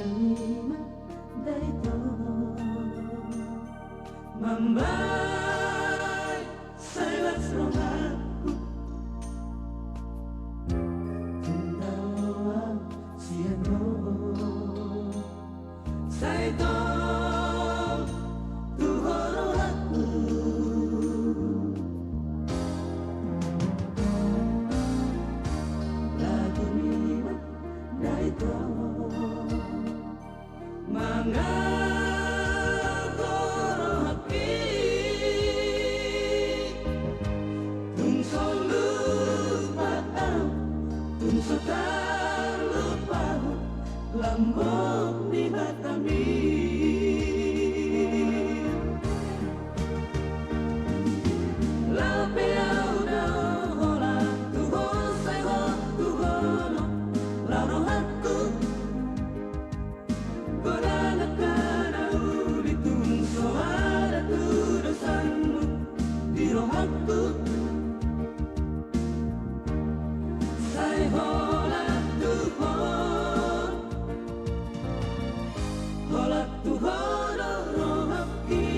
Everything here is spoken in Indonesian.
terima dari Mambay saya selalu Tundawa siano Saya dong tuhoro aku Lagu nima dari Mangagoro haki Tungso lupaan Tungso tak lupaan Lambok di batami Lape auda hola Tuho seho tuhono Laro hatu Aku saya hola Tuhan rohaki